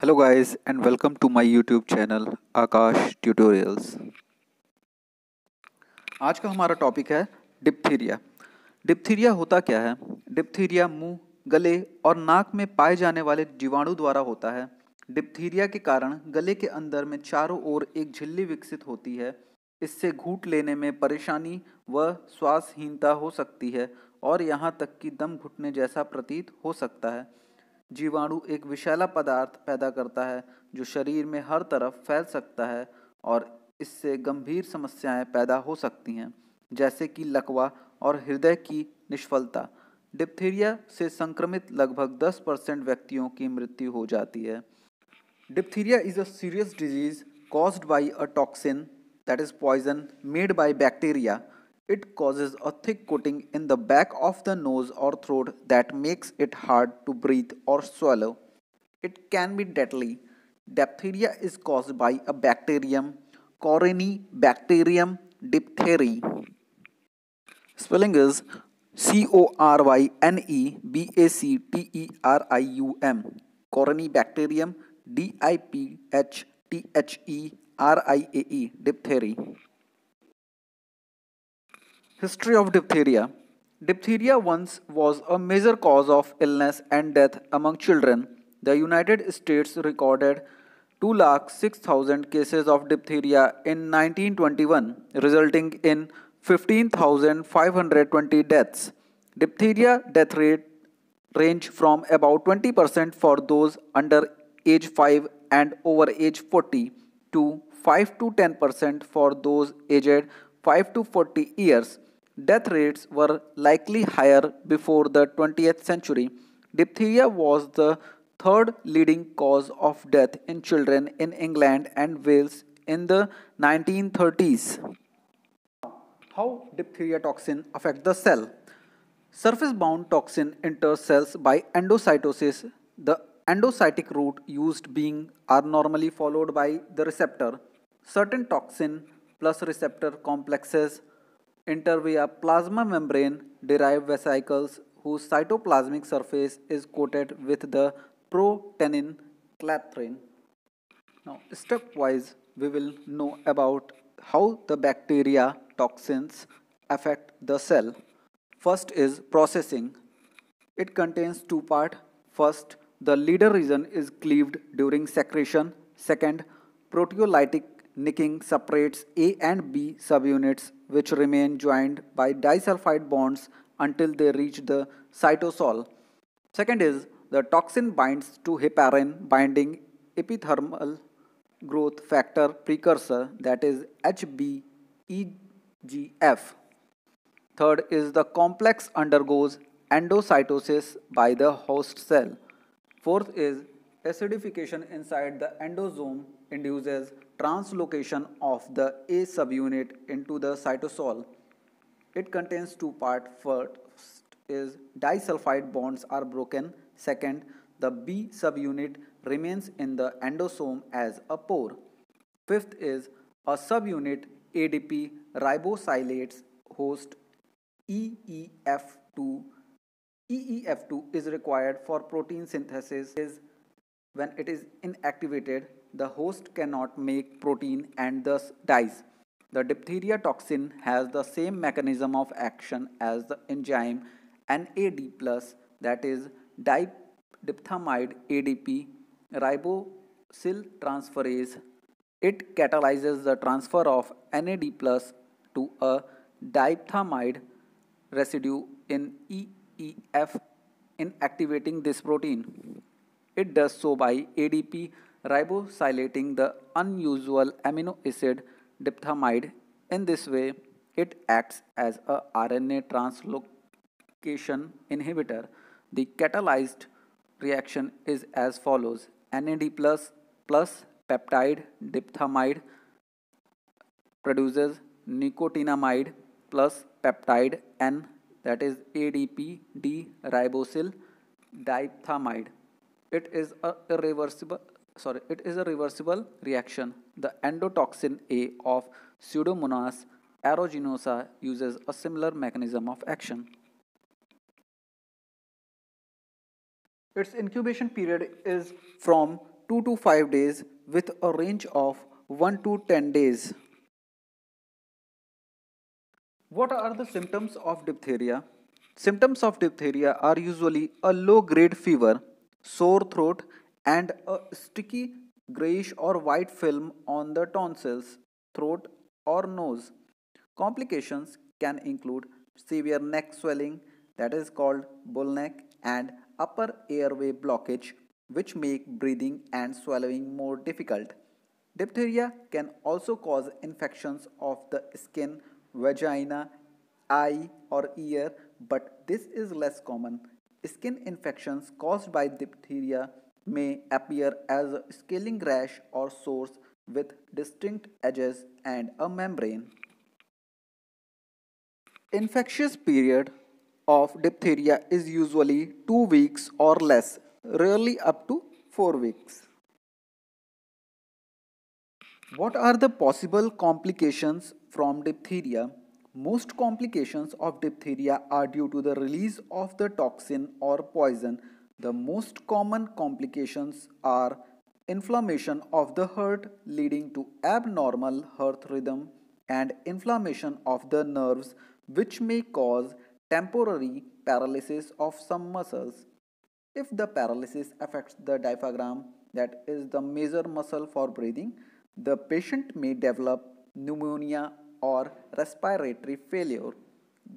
Hello guys and welcome to my YouTube channel Aakash tutorials. आज का हमारा टॉपिक है डिप्थीरिया। डिप्थीरिया होता क्या है? डिप्थीरिया मुंह, गले और नाक में पाए जाने वाले जीवाणु द्वारा होता है। डिप्थीरिया के कारण गले के अंदर में चारों ओर एक झिल्ली विकसित होती है। इससे घूंट लेने में परेशानी व श्वासहीनता हो सकती है और यहाँ तक कि दम घुटने जैसा प्रतीत हो सकता है। जीवाणु एक विषैला पदार्थ पैदा करता है जो शरीर में हर तरफ फैल सकता है और इससे गंभीर समस्याएं पैदा हो सकती हैं, जैसे कि लकवा और हृदय की निष्फलता। डिप्थीरिया से संक्रमित लगभग 10% व्यक्तियों की मृत्यु हो जाती है। Diphtheria is a serious disease caused by a toxin, that is poison, made by bacteria. It causes a thick coating in the back of the nose or throat that makes it hard to breathe or swallow. It can be deadly. Diphtheria is caused by a bacterium, Corynebacterium diphtheriae. Spelling is Corynebacterium. Corynebacterium diphtheriae. Diphtheria. History of diphtheria. Diphtheria once was a major cause of illness and death among children. The United States recorded 206,000 cases of diphtheria in 1921, resulting in 15,520 deaths. Diphtheria death rate range from about 20% for those under age 5 and over age 40 to 5 to 10% for those aged 5 to 40 years. Death rates were likely higher before the 20th century. Diphtheria was the third leading cause of death in children in England and Wales in the 1930s. How diphtheria toxin affect the cell? Surface bound toxin enters cells by endocytosis. The endocytic route used being are normally followed by the receptor. Certain toxin plus receptor complexes enter via plasma membrane derived vesicles whose cytoplasmic surface is coated with the protein clathrin. Now, stepwise, we will know about how the bacteria toxins affect the cell. First is processing. It contains two parts. First, the leader region is cleaved during secretion. Second, proteolytic nicking separates A and B subunits which remain joined by disulfide bonds until they reach the cytosol. Second is the toxin binds to heparin binding epithermal growth factor precursor, that is HBEGF. Third is the complex undergoes endocytosis by the host cell. Fourth is acidification inside the endosome induces translocation of the A subunit into the cytosol. It contains two parts. First is disulfide bonds are broken. Second, the B subunit remains in the endosome as a pore. Fifth is a subunit ADP ribosylates host EEF2. EEF2 is required for protein synthesis. When it is inactivated, the host cannot make protein and thus dies. The diphtheria toxin has the same mechanism of action as the enzyme NAD+, that is diphtamide ADP ribosyl transferase. It catalyzes the transfer of NAD+ to a diphtamide residue in EEF in activating this protein. It does so by ADP ribosylating the unusual amino acid diphtamide. In this way, it acts as a RNA translocation inhibitor. The catalyzed reaction is as follows: NAD plus peptide diphtamide produces nicotinamide plus peptide N, that is ADP D ribosyl diphtamide. It is a reversible reaction. The endotoxin A of Pseudomonas aeruginosa uses a similar mechanism of action. Its incubation period is from 2 to 5 days with a range of 1 to 10 days. What are the symptoms of diphtheria? Symptoms of diphtheria are usually a low grade fever, sore throat, and a sticky grayish or white film on the tonsils, throat, or nose. Complications can include severe neck swelling, that is called bull neck, and upper airway blockage, which make breathing and swallowing more difficult. Diphtheria can also cause infections of the skin, vagina, eye, or ear, but this is less common. Skin infections caused by diphtheria may appear as a scaling rash or sores with distinct edges and a membrane. Infectious period of diphtheria is usually 2 weeks or less, rarely up to 4 weeks. What are the possible complications from diphtheria? Most complications of diphtheria are due to the release of the toxin or poison. The most common complications are inflammation of the heart leading to abnormal heart rhythm and inflammation of the nerves, which may cause temporary paralysis of some muscles. If the paralysis affects the diaphragm, that is the major muscle for breathing, the patient may develop pneumonia or respiratory failure.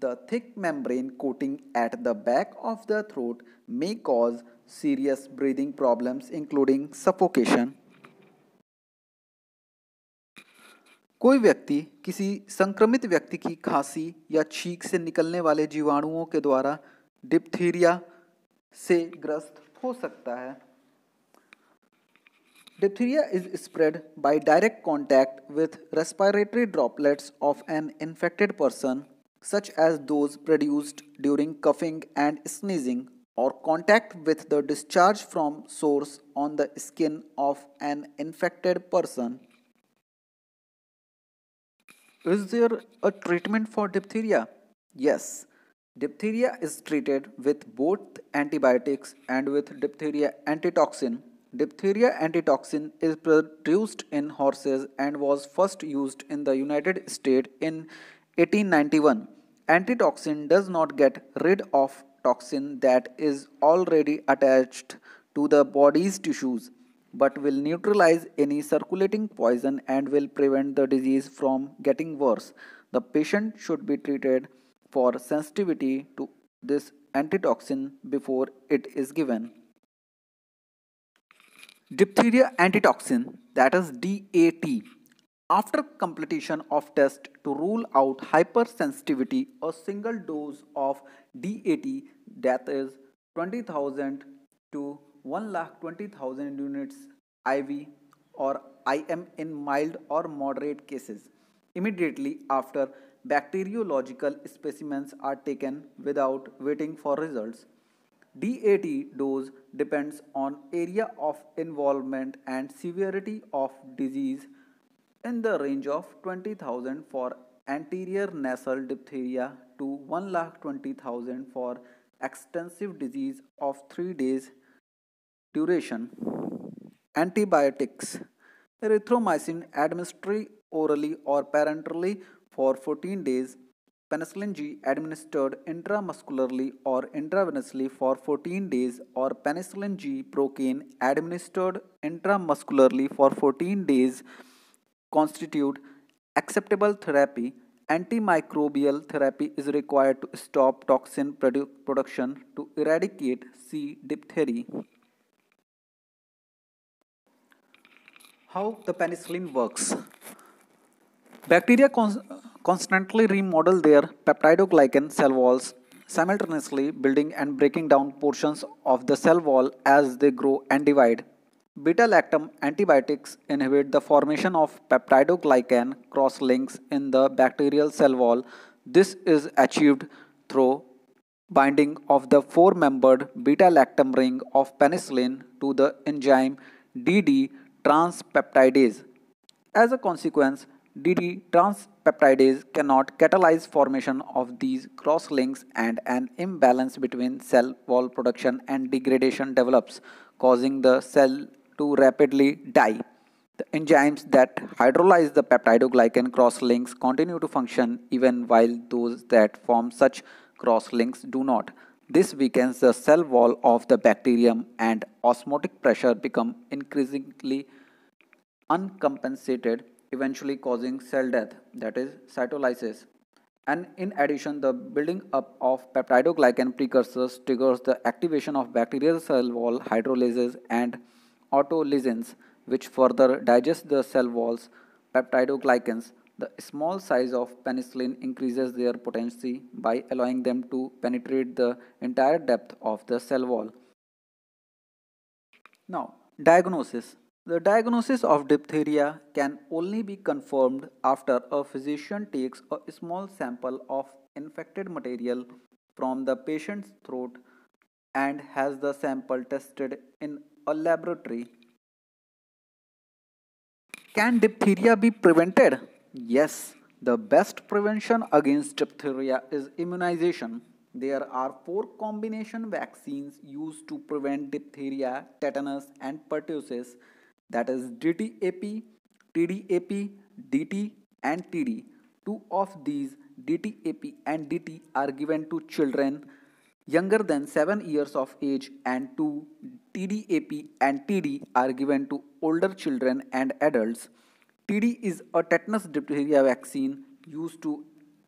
The thick membrane coating at the back of the throat may cause serious breathing problems, including suffocation. कोई व्यक्ति किसी संक्रमित व्यक्ति की खांसी या छींक से निकलने वाले जीवाणुओं के द्वारा डिप्थीरिया से ग्रस्त हो सकता है. Diphtheria is spread by direct contact with respiratory droplets of an infected person, such as those produced during coughing and sneezing, or contact with the discharge from sores on the skin of an infected person. Is there a treatment for diphtheria? Yes. Diphtheria is treated with both antibiotics and with diphtheria antitoxin. Diphtheria antitoxin is produced in horses and was first used in the United States in 1891. Antitoxin does not get rid of toxin that is already attached to the body's tissues, but will neutralize any circulating poison and will prevent the disease from getting worse. The patient should be treated for sensitivity to this antitoxin before it is given. Diphtheria antitoxin, that is DAT. After completion of test to rule out hypersensitivity, a single dose of DAT, that is 20,000 to 1,20,000 units IV or IM in mild or moderate cases, immediately after bacteriological specimens are taken without waiting for results. DAT dose depends on area of involvement and severity of disease in the range of 20,000 for anterior nasal diphtheria to 1,20,000 for extensive disease of 3 days duration. Antibiotics. Erythromycin administered orally or parenterally for 14 days. Penicillin G administered intramuscularly or intravenously for 14 days, or penicillin G procaine administered intramuscularly for 14 days constitute acceptable therapy. Antimicrobial therapy is required to stop toxin production to eradicate C. diphtheria. How the penicillin works. Bacteria constantly remodel their peptidoglycan cell walls, simultaneously building and breaking down portions of the cell wall as they grow and divide. Beta-lactam antibiotics inhibit the formation of peptidoglycan cross-links in the bacterial cell wall. This is achieved through binding of the four-membered beta-lactam ring of penicillin to the enzyme DD transpeptidase. As a consequence, DD transpeptidase cannot catalyze formation of these cross-links and an imbalance between cell wall production and degradation develops, causing the cell to rapidly die. The enzymes that hydrolyze the peptidoglycan cross-links continue to function even while those that form such cross-links do not. This weakens the cell wall of the bacterium and osmotic pressure become increasingly uncompensated, eventually causing cell death, that is cytolysis. And in addition, the building up of peptidoglycan precursors triggers the activation of bacterial cell wall hydrolases and autolysins, which further digest the cell wall's peptidoglycans. The small size of penicillin increases their potency by allowing them to penetrate the entire depth of the cell wall. Now, diagnosis. The diagnosis of diphtheria can only be confirmed after a physician takes a small sample of infected material from the patient's throat and has the sample tested in a laboratory. Can diphtheria be prevented? Yes, the best prevention against diphtheria is immunization. There are four combination vaccines used to prevent diphtheria, tetanus, and pertussis, that is DTaP, TDAP, DT, and TD. Two of these, DTaP and DT, are given to children younger than 7 years of age, and two, TDAP and TD, are given to older children and adults. TD is a tetanus diphtheria vaccine used to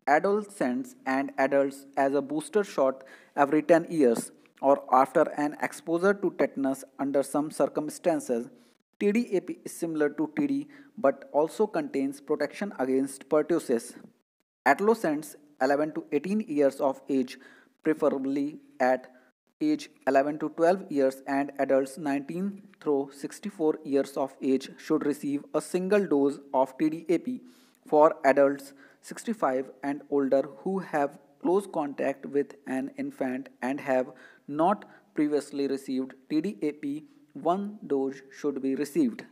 adolescents and adults as a booster shot every 10 years or after an exposure to tetanus under some circumstances. TDAP is similar to TD but also contains protection against pertussis. Adolescents 11 to 18 years of age, preferably at age 11 to 12 years, and adults 19 through 64 years of age should receive a single dose of TDAP. For adults 65 and older who have close contact with an infant and have not previously received TDAP, one dose should be received.